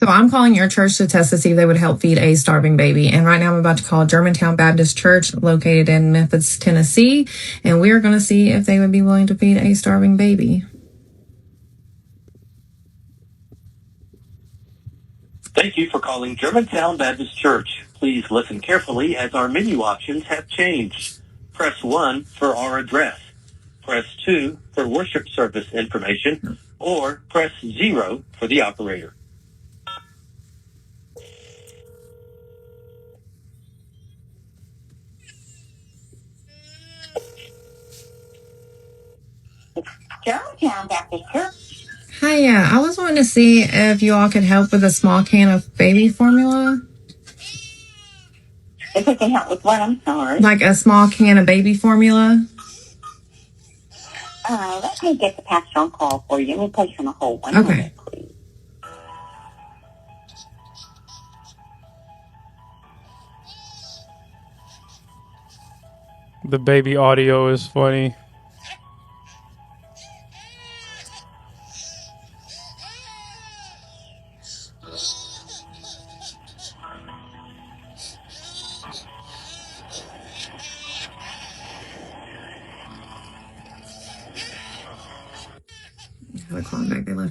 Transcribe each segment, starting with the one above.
So I'm calling your church to test to see if they would help feed a starving baby. And right now I'm about to call Germantown Baptist Church located in Memphis, Tennessee. And we're going to see if they would be willing to feed a starving baby. Thank you for calling Germantown Baptist Church. Please listen carefully as our menu options have changed. Press 1 for our address. Press 2 for worship service information, or press 0 for the operator. Germantown Baptist Church. Hiya, I was wanting to see if you all could help with a small can of baby formula. If we can help with what, I'm sorry? Like a small can of baby formula. Let me get the pastor on call for you. Let me place you on a hold. One Okay. minute, please. The baby audio is funny.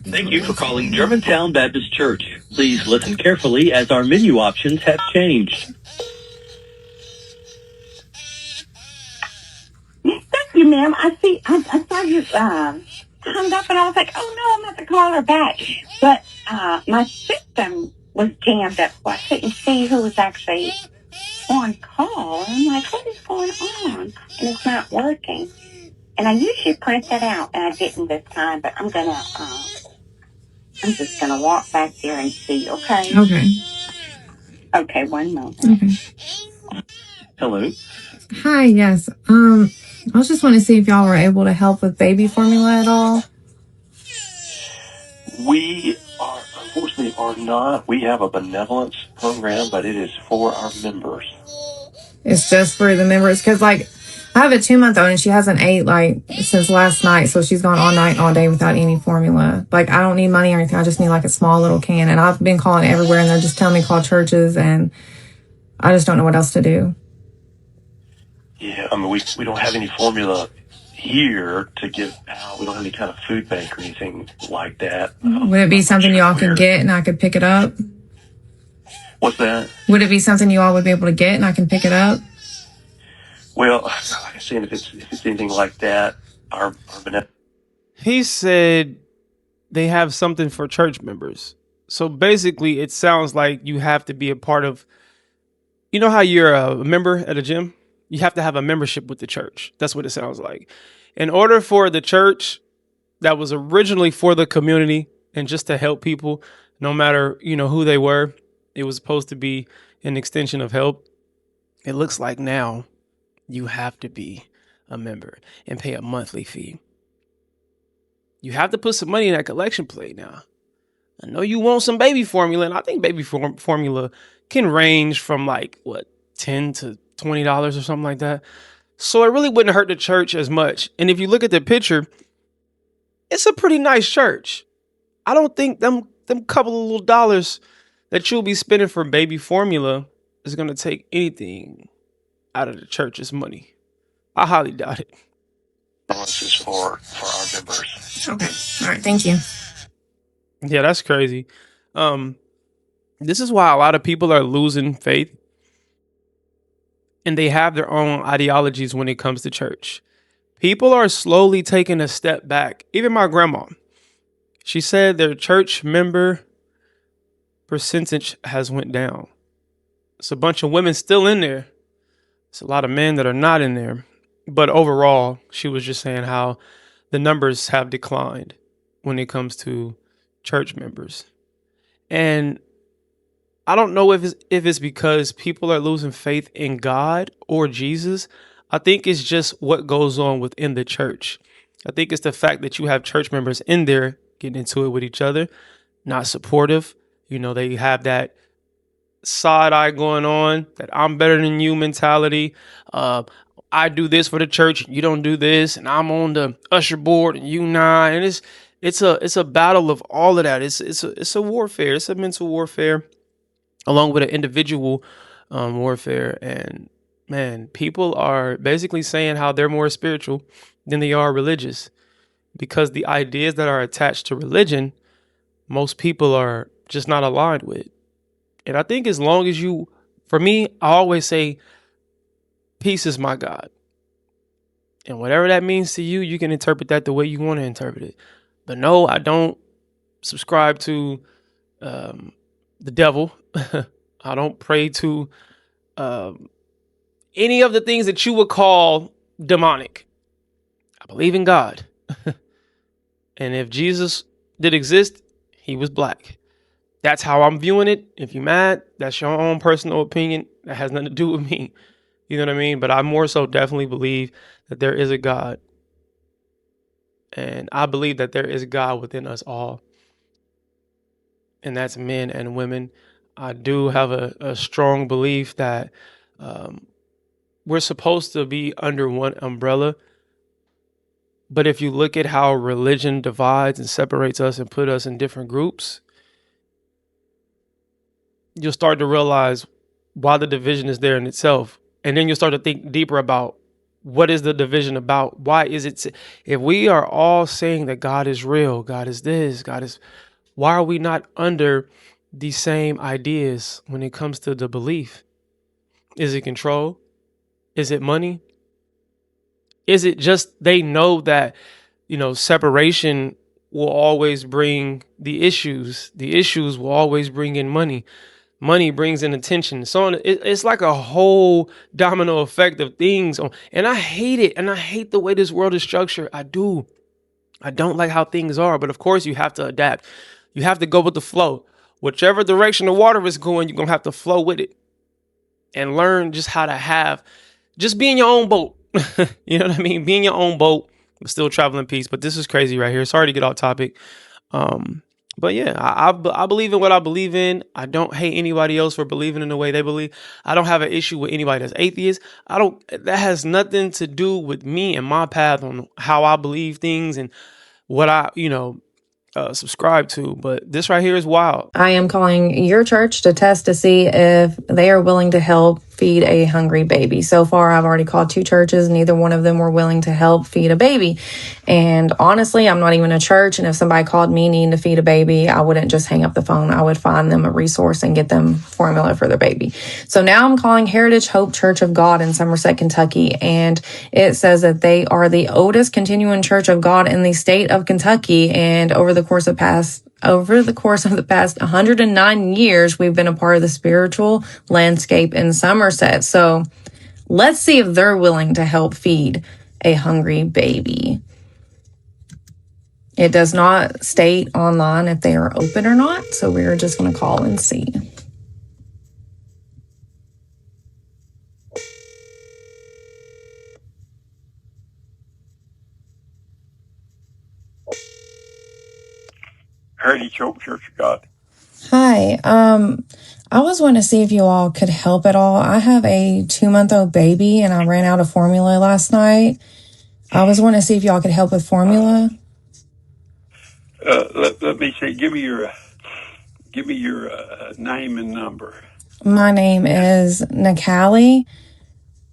Thank you for calling Germantown Baptist Church. Please listen carefully as our menu options have changed. Thank you, ma'am. I saw you hung up, and I was like, oh no, I'm going to have to call her back. But my system was jammed up, so I couldn't see who was actually on call. And I'm like, what is going on? And it's not working. And I usually print that out, and I didn't this time, but I'm just gonna walk back there and see, okay? Okay. Okay, one moment. Okay. Hello? Hi, yes. I was just wanting to see if y'all were able to help with baby formula at all. We unfortunately are not. We have a benevolence program, but it is for our members. It's just for the members, because I have a 2-month-old and she hasn't ate since last night, so she's gone all night, all day without any formula. I don't need money or anything. I just need a small little can, and I've been calling everywhere, and they're just telling me call churches, and I just don't know what else to do. Yeah, I mean we don't have any formula here to give out. We don't have any kind of food bank or anything like that. Would it be something y'all could get and I could pick it up? What's that? Would it be something you all would be able to get and I can pick it up? Well, like I said, if it's anything like that, our He said they have something for church members. So basically, it sounds like you have to be a part of, you know how you're a member at a gym? You have to have a membership with the church. That's what it sounds like. In order for the church that was originally for the community and just to help people, no matter, who they were, it was supposed to be an extension of help. It looks like now you have to be a member and pay a monthly fee. You have to put some money in that collection plate now. I know you want some baby formula, and I think baby formula can range from $10 to $20 or something like that. So it really wouldn't hurt the church as much. And if you look at the picture, it's a pretty nice church. I don't think them couple of little dollars that you'll be spending for baby formula is going to take anything out of the church's money. I highly doubt it. This is for our members. Okay. All right. Thank you. Yeah, that's crazy. This is why a lot of people are losing faith, and they have their own ideologies when it comes to church. People are slowly taking a step back. Even my grandma, she said their church member percentage has went down. It's a bunch of women still in there. It's a lot of men that are not in there. But overall, she was just saying how the numbers have declined when it comes to church members. And I don't know if it's because people are losing faith in God or Jesus. I think it's just what goes on within the church. I think it's the fact that you have church members in there getting into it with each other, not supportive. They have that side eye going on, that I'm better than you mentality. I do this for the church, you don't do this, and I'm on the usher board and you not. And It's a battle of all of that. It's a warfare. It's a mental warfare along with an individual warfare. And man, people are basically saying how they're more spiritual than they are religious because the ideas that are attached to religion, most people are just not aligned with. And I think as long as for me, I always say, peace is my God. And whatever that means to you, you can interpret that the way you want to interpret it. But no, I don't subscribe to the devil. I don't pray to any of the things that you would call demonic. I believe in God. And if Jesus did exist, he was black. That's how I'm viewing it. If you're mad, that's your own personal opinion. That has nothing to do with me. You know what I mean? But I more so definitely believe that there is a God. And I believe that there is God within us all. And that's men and women. I do have a strong belief that we're supposed to be under one umbrella. But if you look at how religion divides and separates us and put us in different groups, you'll start to realize why the division is there in itself. And then you'll start to think deeper about what is the division about? Why is it? If we are all saying that God is real, God is this, God is, why are we not under the same ideas when it comes to the belief? Is it control? Is it money? Is it just they know that, separation will always bring the issues. The issues will always bring in money. Money brings in attention. So it's like a whole domino effect of things. And I hate it. And I hate the way this world is structured. I do. I don't like how things are. But of course, you have to adapt. You have to go with the flow. Whichever direction the water is going, you're going to have to flow with it. And learn just how to just be in your own boat. You know what I mean? Be in your own boat, but still travel in peace. But this is crazy right here. Sorry to get off topic. But yeah, I believe in what I believe in. I don't hate anybody else for believing in the way they believe. I don't have an issue with anybody that's atheist. That has nothing to do with me and my path on how I believe things and what I, subscribe to. But this right here is wild. I am calling your church to test to see if they are willing to help feed a hungry baby. So far, I've already called 2 churches. Neither one of them were willing to help feed a baby. And honestly, I'm not even a church. And if somebody called me needing to feed a baby, I wouldn't just hang up the phone. I would find them a resource and get them formula for their baby. So now I'm calling Heritage Hope Church of God in Somerset, Kentucky. And it says that they are the oldest continuing church of God in the state of Kentucky. And over the course of the past 109 years, we've been a part of the spiritual landscape in Somerset. So let's see if they're willing to help feed a hungry baby. It does not state online if they are open or not, so we're just going to call and see. Heritage Hope Church of God. Hi. I was wanting to see if you all could help at all. I have a 2-month-old baby and I ran out of formula last night. I was wanting to see if y'all could help with formula. Let me see. Give me your name and number. My name is Nakali,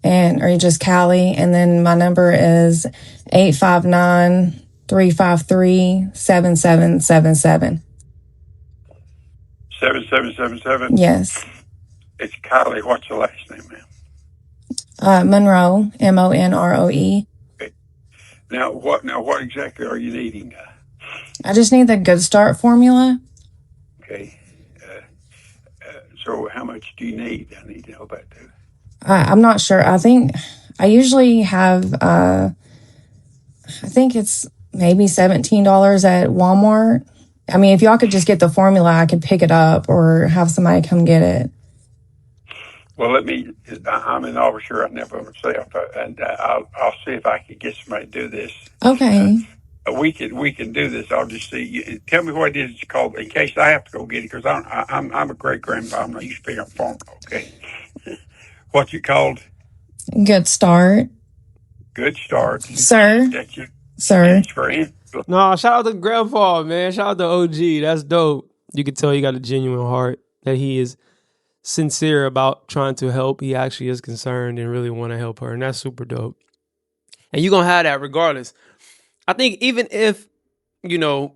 or just Callie, and then my number is 859-353-7777. 7777? Yes. It's Kylie. What's the last name, ma'am? Monroe, Monroe. Okay. Now what exactly are you needing? I just need the Good Start formula. Okay. So how much do you need? I need to know that too. I'm not sure. I think I usually have, I think it's maybe $17 at Walmart. I mean, if y'all could just get the formula, I could pick it up or have somebody come get it. Well, I'm an officer. I never myself, and I'll see if I can get somebody to do this. Okay. We can do this. I'll just see. Tell me what it is it's called in case I have to go get it because I'm a great grandpa. I'm not used to being on farm. Okay. What's it called? Good Start. Good Start. Sir. That's you. Sir. For in. No, shout out to Grandpa, man. Shout out to OG. That's dope. You can tell he got a genuine heart, that he is sincere about trying to help. He actually is concerned and really want to help her, and that's super dope. And you're gonna have that regardless. I think even if, you know,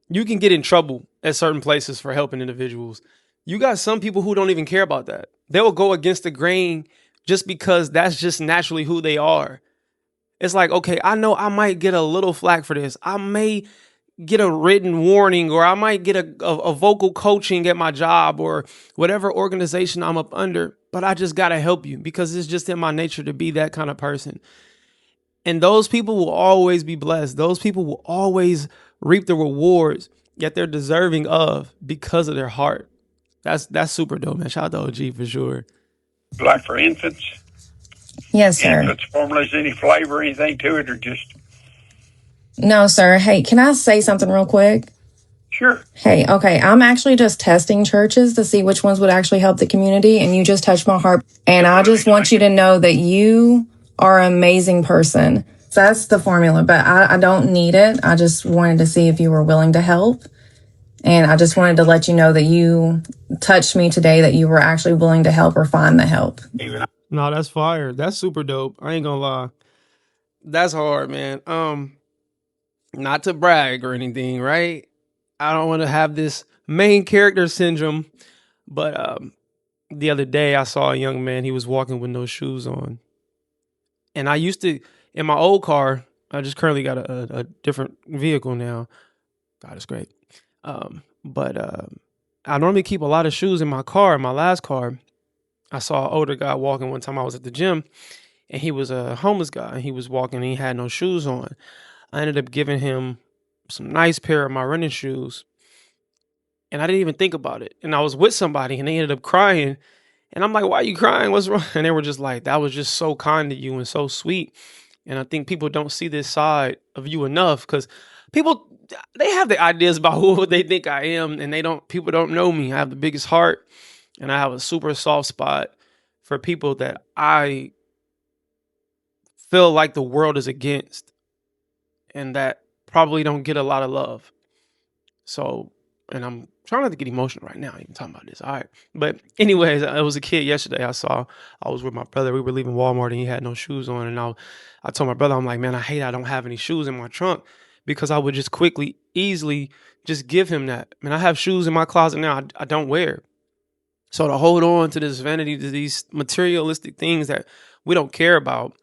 you can get in trouble at certain places for helping individuals, you got some people who don't even care about that. They will go against the grain just because that's just naturally who they are. It's like, okay, I know I might get a little flack for this. I may get a written warning, or I might get a vocal coaching at my job or whatever organization I'm up under, but I just got to help you because it's just in my nature to be that kind of person. And those people will always be blessed. Those people will always reap the rewards that they're deserving of because of their heart. That's super dope, man. Shout out to OG for sure. Like for infants, Yes, sir. infants formulas, any flavor, anything to it, or just No, sir. Hey, can I say something real quick? sure. Hey, okay. I'm actually just testing churches to see which ones would actually help the community. And you just touched my heart. And I just want you to know that you are an amazing person. So that's the formula, but I don't need it. I just wanted to see if you were willing to help. And I just wanted to let you know that you touched me today, that you were actually willing to help or find the help. Even No, that's fire. That's super dope. I ain't gonna lie. That's hard, man. Not to brag or anything, right? I don't want to have this main character syndrome, but the other day I saw a young man. He was walking with no shoes on, and I used to, in my old car. I just currently got a different vehicle now. God, it's great. But I normally keep a lot of shoes in my car. In my last car, I saw an older guy walking one time. I was at the gym, and he was a homeless guy. And he was walking, and he had no shoes on. I ended up giving him some nice pair of my running shoes, and I didn't even think about it. And I was with somebody, and they ended up crying. And I'm like, "Why are you crying? What's wrong?" And they were just like, "That was just so kind to you and so sweet." And I think people don't see this side of you enough because people, they have the ideas about who they think I am, and people don't know me. I have the biggest heart, and I have a super soft spot for people that I feel like the world is against and that probably don't get a lot of love. So, and I'm trying not to get emotional right now, even talking about this. All right. But anyways, I was a kid yesterday. I was with my brother. We were leaving Walmart, and he had no shoes on. And I told my brother, I'm like, man, I don't have any shoes in my trunk, because I would just easily just give him that. Man, I have shoes in my closet now I don't wear. So to hold on to this vanity, to these materialistic things that we don't care about,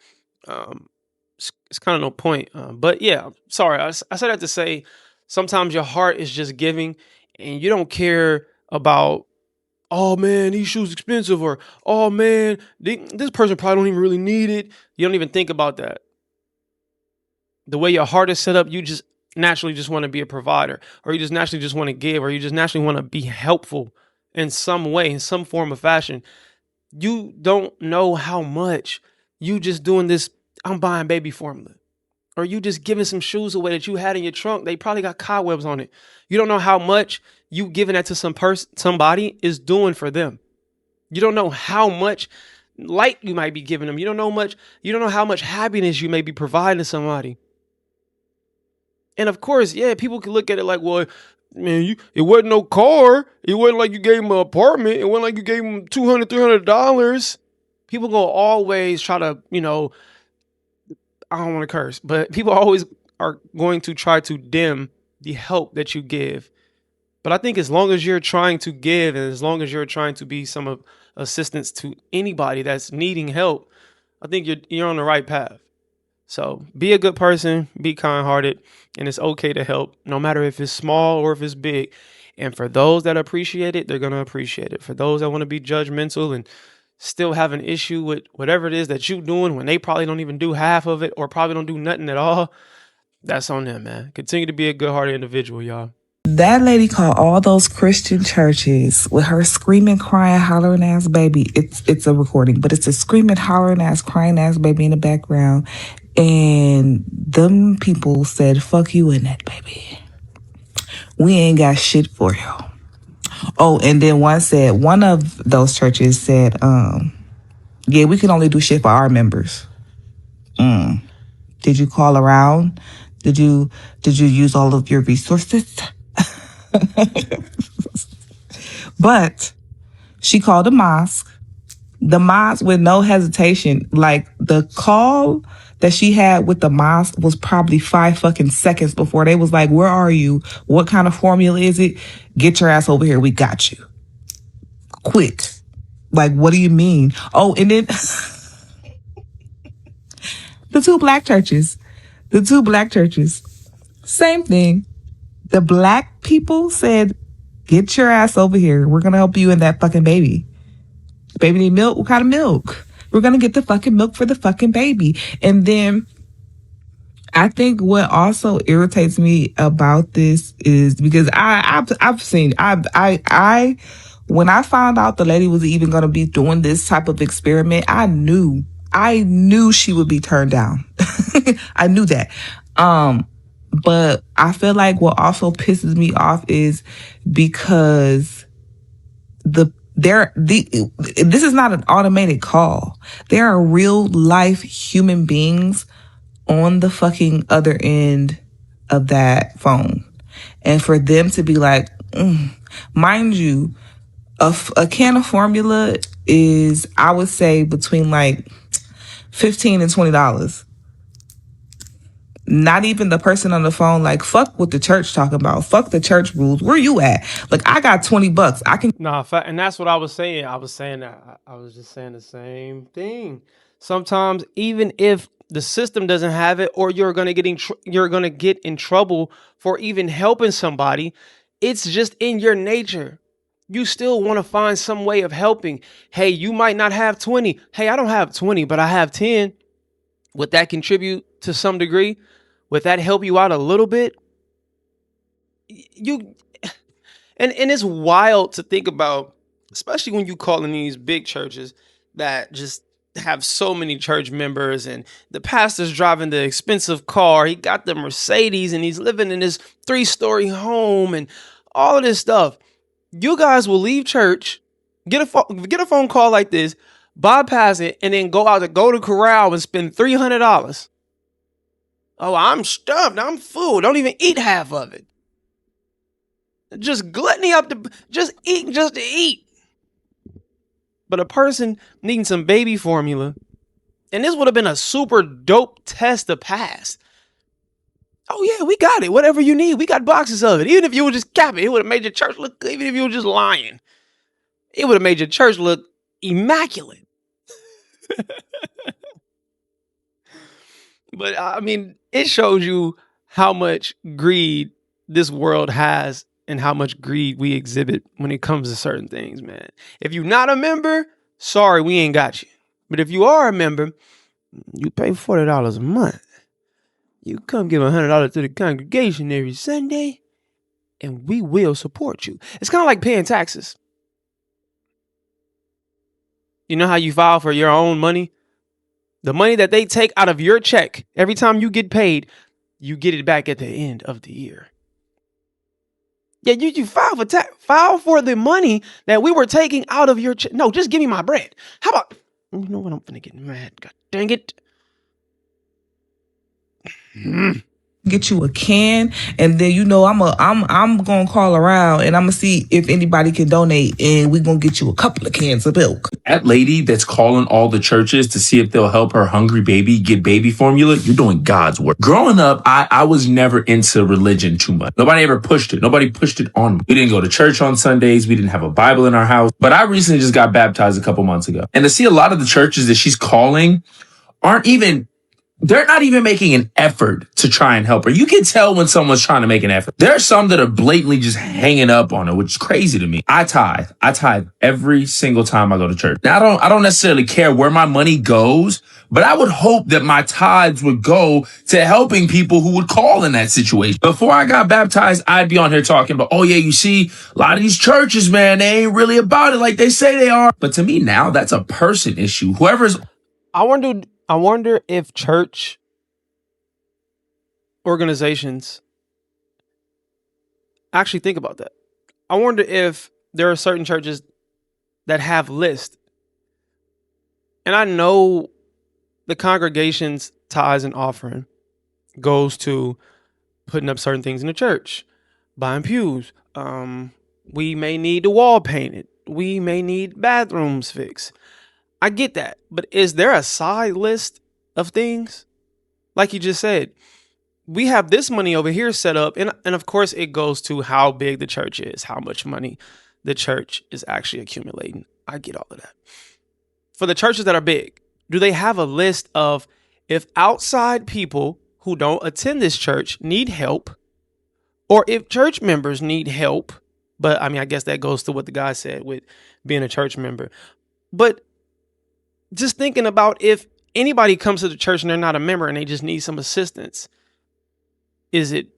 it's kind of no point. But yeah, sorry. I said that to say sometimes your heart is just giving, and you don't care about, oh man, these shoes expensive, or oh man, this person probably don't even really need it. You don't even think about that. The way your heart is set up, you just naturally just want to be a provider, or you just naturally just want to give, or you just naturally want to be helpful in some way, in some form of fashion. You don't know how much you just doing this, I'm buying baby formula, or you just giving some shoes away that you had in your trunk. They probably got cobwebs on it. You don't know how much you giving that to somebody is doing for them. You don't know how much light you might be giving them. You don't know how much happiness you may be providing to somebody. And of course, yeah, people can look at it like, well, man, it wasn't no car. It wasn't like you gave him an apartment. It wasn't like you gave him $200, $300. People gonna always try to, I don't want to curse, but people always are going to try to dim the help that you give. But I think as long as you're trying to give, and as long as you're trying to be some of assistance to anybody that's needing help, I think you're on the right path. So be a good person, be kind-hearted, and it's okay to help, no matter if it's small or if it's big. And for those that appreciate it, they're going to appreciate it. For those that want to be judgmental and still have an issue with whatever it is that you're doing when they probably don't even do half of it, or probably don't do nothing at all, that's on them, man. Continue to be a good-hearted individual, y'all. That lady called all those Christian churches with her screaming, crying, hollering ass baby. It's a recording, but it's a screaming, hollering ass, crying ass baby in the background. And them people said, fuck you and that baby. We ain't got shit for you. Oh, and then one of those churches said, yeah, we can only do shit for our members. Did you call around Did you use all of your resources? But she called the mosque. The mosque, with no hesitation, like the call that she had with the mosque was probably 5 fucking seconds before they was like, where are you? What kind of formula is it? Get your ass over here. We got you. Quick. Like, what do you mean? Oh, and then the two black churches. Same thing. The black people said, get your ass over here. We're going to help you and that fucking baby. Baby need milk? What kind of milk? We're going to get the fucking milk for the fucking baby. And then I think what also irritates me about this is because I've seen, when I found out the lady was even going to be doing this type of experiment, I knew she would be turned down. I knew that. But I feel like what also pisses me off is because this is not an automated call. There are real life human beings on the fucking other end of that phone. And for them to be like, mind you, a can of formula is, I would say, between like $15 and $20. Not even the person on the phone like, fuck what the church talking about. Fuck the church rules. Where you at? Like, I got $20. I can. Nah, and that's what I was saying. I was saying that. I was just saying the same thing. Sometimes, even if the system doesn't have it, or you're gonna get in trouble for even helping somebody, it's just in your nature. You still want to find some way of helping. Hey, you might not have 20. Hey, I don't have 20, but I have 10. Would that contribute to some degree? Would that help you out a little bit? And it's wild to think about, especially when you call in these big churches that just have so many church members, and the pastor's driving the expensive car. He got the Mercedes, and he's living in his 3-story home and all of this stuff. You guys will leave church, get a phone call like this, bypass it, and then go out to Golden Corral and spend $300. Oh, I'm stuffed. I'm full. Don't even eat half of it. Just gluttony up to just eat just to eat. But a person needing some baby formula, and this would have been a super dope test to pass. Oh yeah, we got it. Whatever you need, we got boxes of it. Even if you were just capping, it would have made your church look good. Even if you were just lying, it would have made your church look immaculate. But I mean, it shows you how much greed this world has and how much greed we exhibit when it comes to certain things, man. If you're not a member, sorry, we ain't got you. But if you are a member, you pay $40 a month. You come give $100 to the congregation every Sunday, and we will support you. It's kind of like paying taxes. You know how you file for your own money? The money that they take out of your check every time you get paid, you get it back at the end of the year. Yeah, you file for the money that we were taking out of your check. No, just give me my bread. How about, you know what? I'm finna get mad. God dang it. Get you a can, and then I'm gonna call around and I'm gonna see if anybody can donate, and we're gonna get you a couple of cans of milk. That lady that's calling all the churches to see if they'll help her hungry baby get baby formula, you're doing God's work. Growing up, I was never into religion too much. Nobody ever pushed it. Nobody pushed it on me. We didn't go to church on Sundays. We didn't have a Bible in our house. But I recently just got baptized a couple months ago. And to see a lot of the churches that she's calling they're not even making an effort to try and help her. You can tell when someone's trying to make an effort. There are some that are blatantly just hanging up on her, which is crazy to me. I tithe every single time I go to church. Now, I don't necessarily care where my money goes, but I would hope that my tithes would go to helping people who would call in that situation. Before I got baptized, I'd be on here talking about, oh yeah, you see, a lot of these churches, man, they ain't really about it like they say they are. But to me now, that's a person issue. I wonder if church organizations actually think about that. I wonder if there are certain churches that have lists. And I know the congregation's tithes and offering goes to putting up certain things in the church, buying pews. We may need the wall painted. We may need bathrooms fixed. I get that. But is there a side list of things? Like you just said, we have this money over here set up. And of course, it goes to how big the church is, how much money the church is actually accumulating. I get all of that. For the churches that are big, do they have a list of if outside people who don't attend this church need help, or if church members need help? But I mean, I guess that goes to what the guy said with being a church member. But just thinking about if anybody comes to the church and they're not a member and they just need some assistance, is it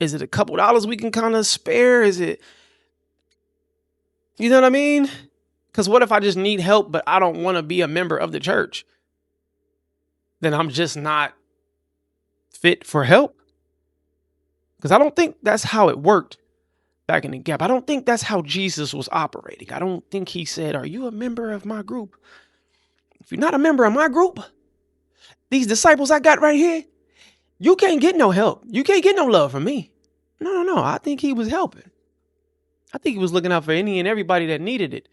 a couple dollars we can kind of spare? Is it, you know what I mean? Because what if I just need help, but I don't want to be a member of the church? Then I'm just not fit for help. Because I don't think that's how it worked back in the gap. I don't think that's how Jesus was operating. I don't think he said, are you a member of my group? If you're not a member of my group, these disciples I got right here, you can't get no help. You can't get no love from me. No. I think he was helping. I think he was looking out for any and everybody that needed it.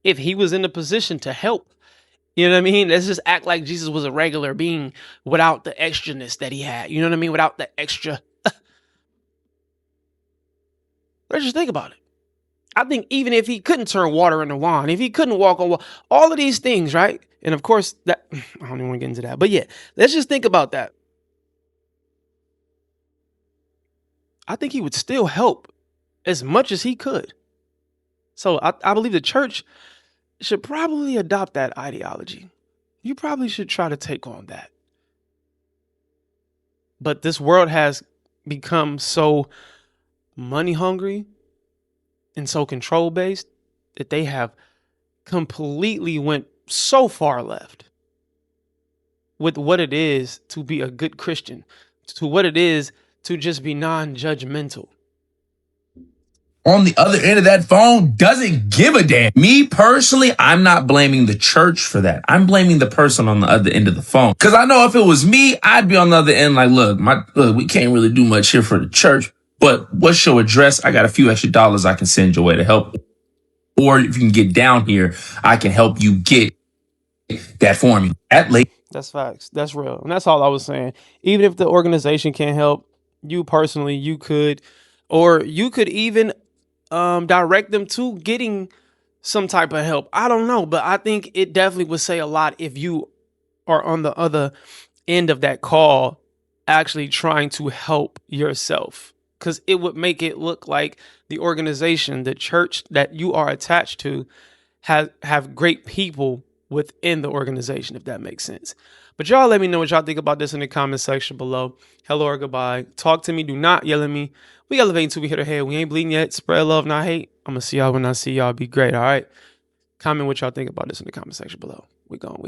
If he was in the position to help, you know what I mean? Let's just act like Jesus was a regular being without the extraness that he had. You know what I mean? Without the extra. Let's just think about it. I think even if he couldn't turn water into wine, if he couldn't walk on water, all of these things, right? And of course, that I don't even want to get into that. But yeah, let's just think about that. I think he would still help as much as he could. So I believe the church should probably adopt that ideology. You probably should try to take on that. But this world has become so money hungry and so control based that they have completely went so far left with what it is to be a good Christian, to what it is to just be non-judgmental. On the other end of that phone doesn't give a damn. Me personally, I'm not blaming the church for that. I'm blaming the person on the other end of the phone. Because I know if it was me, I'd be on the other end like, look, we can't really do much here for the church, but what's your address? I got a few extra dollars I can send your way to help. Or if you can get down here, I can help you get that formula. That's facts. That's real. And that's all I was saying. Even if the organization can't help you personally, you could, or you could even direct them to getting some type of help. I don't know, but I think it definitely would say a lot if you are on the other end of that call actually trying to help yourself, because it would make it look like the organization, the church that you are attached to, have great people within the organization, if that makes sense. But y'all let me know what y'all think about this in the comment section below. Hello or goodbye. Talk to me. Do not yell at me. We elevating till we hit our head. We ain't bleeding yet. Spread love, not hate. I'm going to see y'all when I see y'all. Be great, all right? Comment what y'all think about this in the comment section below. We out.